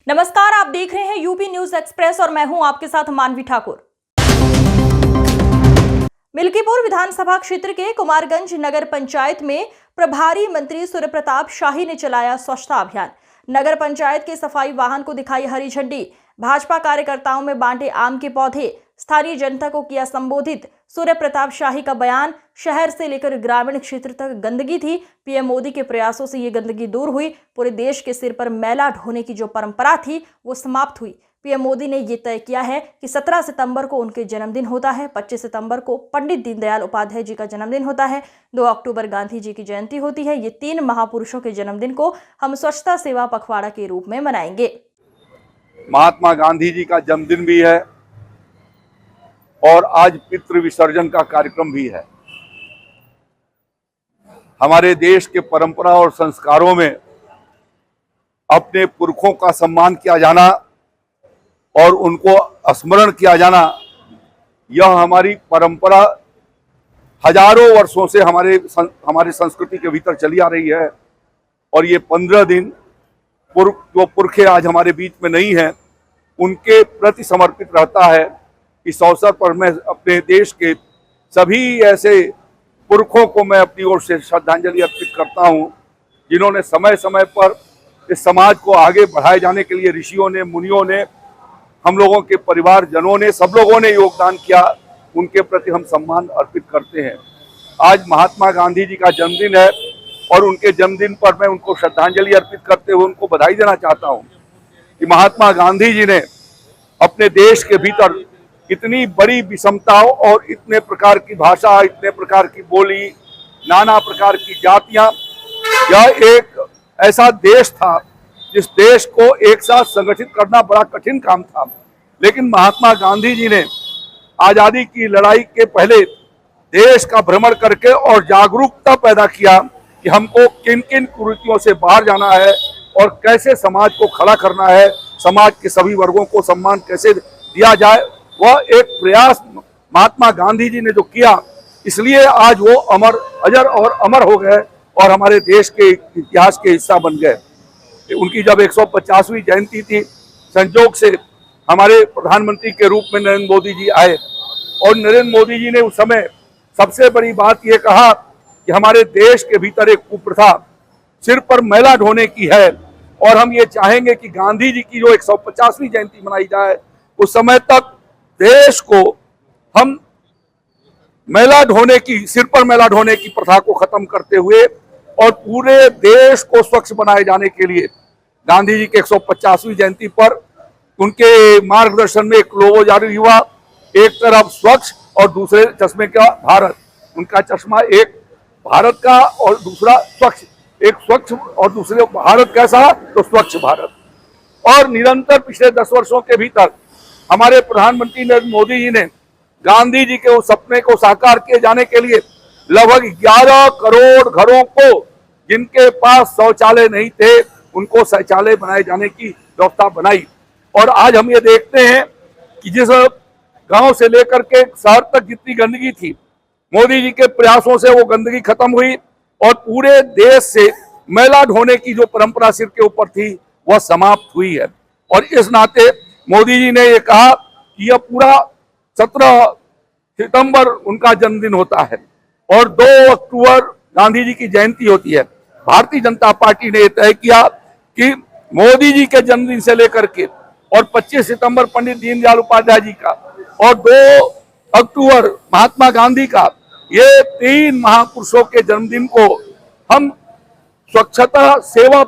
नमस्कार, आप देख रहे हैं यूपी न्यूज एक्सप्रेस और मैं हूं आपके साथ मानवी ठाकुर। मिल्कीपुर विधानसभा क्षेत्र के कुमारगंज नगर पंचायत में प्रभारी मंत्री सूर्य प्रताप शाही ने चलाया स्वच्छता अभियान। नगर पंचायत के सफाई वाहन को दिखाई हरी झंडी। भाजपा कार्यकर्ताओं में बांटे आम के पौधे। स्थानीय जनता को किया संबोधित। सूर्य प्रताप शाही का बयान, शहर से लेकर ग्रामीण क्षेत्र तक गंदगी थी, पीएम मोदी के प्रयासों से ये गंदगी दूर हुई। पूरे देश के सिर पर मैला ढोने की जो परंपरा थी वो समाप्त हुई। पीएम मोदी ने ये तय किया है कि 17 सितंबर को उनके जन्मदिन होता है, 25 सितंबर को पंडित दीनदयाल उपाध्याय जी का जन्मदिन होता है, 2 अक्टूबर गांधी जी की जयंती होती है। ये 3 महापुरुषों के जन्मदिन को हम स्वच्छता सेवा पखवाड़ा के रूप में मनाएंगे। महात्मा गांधी जी का जन्मदिन भी है और आज पितृ विसर्जन का कार्यक्रम भी है। हमारे देश के परंपरा और संस्कारों में अपने पुरखों का सम्मान किया जाना और उनको स्मरण किया जाना, यह हमारी परंपरा हजारों वर्षों से हमारे संस्कृति के भीतर चली आ रही है। और ये 15 दिन जो पुरखे आज हमारे बीच में नहीं हैं, उनके प्रति समर्पित रहता है। इस अवसर पर मैं अपने देश के सभी ऐसे पुरखों को मैं अपनी ओर से श्रद्धांजलि अर्पित करता हूं, जिन्होंने समय समय पर इस समाज को आगे बढ़ाए जाने के लिए ऋषियों ने, मुनियों ने, हम लोगों के परिवारजनों ने, सब लोगों ने योगदान किया। उनके प्रति हम सम्मान अर्पित करते हैं। आज महात्मा गांधी जी का जन्मदिन है और उनके जन्मदिन पर मैं उनको श्रद्धांजलि अर्पित करते हुए उनको बधाई देना चाहता हूं कि महात्मा गांधी जी ने अपने देश के भीतर इतनी बड़ी विषमताओं और इतने प्रकार की भाषा, इतने प्रकार की बोली, नाना प्रकार की जातियां, यह एक ऐसा देश था जिस देश को एक साथ संगठित करना बड़ा कठिन काम था। लेकिन महात्मा गांधी जी ने आजादी की लड़ाई के पहले देश का भ्रमण करके और जागरूकता पैदा किया कि हमको किन किन कुरीतियों से बाहर जाना है और कैसे समाज को खड़ा करना है, समाज के सभी वर्गों को सम्मान कैसे दिया जाए। वह एक प्रयास महात्मा गांधी जी ने जो किया, इसलिए आज वो अजर और अमर हो गए और हमारे देश के इतिहास के हिस्सा बन गए। उनकी जब 150वीं जयंती थी, संयोग से हमारे प्रधानमंत्री के रूप में नरेंद्र मोदी जी आए और नरेंद्र मोदी जी ने उस समय सबसे बड़ी बात ये कहा कि हमारे देश के भीतर एक कुप्रथा सिर पर मैला ढोने की है और हम ये चाहेंगे कि गांधी जी की जो 150वीं जयंती मनाई जाए, उस समय तक देश को हम सिर पर मैला ढोने की प्रथा को खत्म करते हुए और पूरे देश को स्वच्छ बनाए जाने के लिए गांधी जी के 150वीं जयंती पर उनके मार्गदर्शन में एक लोगो जारी हुआ। एक तरफ स्वच्छ और दूसरे चश्मे का भारत। उनका चश्मा एक भारत का और दूसरा स्वच्छ, एक स्वच्छ और दूसरे भारत कैसा, तो स्वच्छ भारत। और निरंतर पिछले 10 वर्षों के भीतर हमारे प्रधानमंत्री नरेंद्र मोदी जी ने गांधी जी के उस सपने को साकार किए जाने के लिए लगभग 11 करोड़ घरों को, जिनके पास शौचालय नहीं थे, उनको शौचालय बनाए जाने की व्यवस्था बनाई। और आज हम ये देखते हैं कि जिस गांव से लेकर के शहर तक जितनी गंदगी थी, मोदी जी के प्रयासों से वो गंदगी खत्म हुई और पूरे देश से मैला ढोने की जो परंपरा सिर के ऊपर थी वह समाप्त हुई है। और इस नाते मोदी जी ने ये कहा कि यह पूरा 17 सितंबर उनका जन्मदिन होता है और 2 अक्टूबर गांधी जी की जयंती होती है। भारतीय जनता पार्टी ने तय किया कि मोदी जी के जन्मदिन से लेकर के और 25 सितंबर पंडित दीनदयाल उपाध्याय जी का और 2 अक्टूबर महात्मा गांधी का, ये 3 महापुरुषों के जन्मदिन को हम स्वच्छता सेवा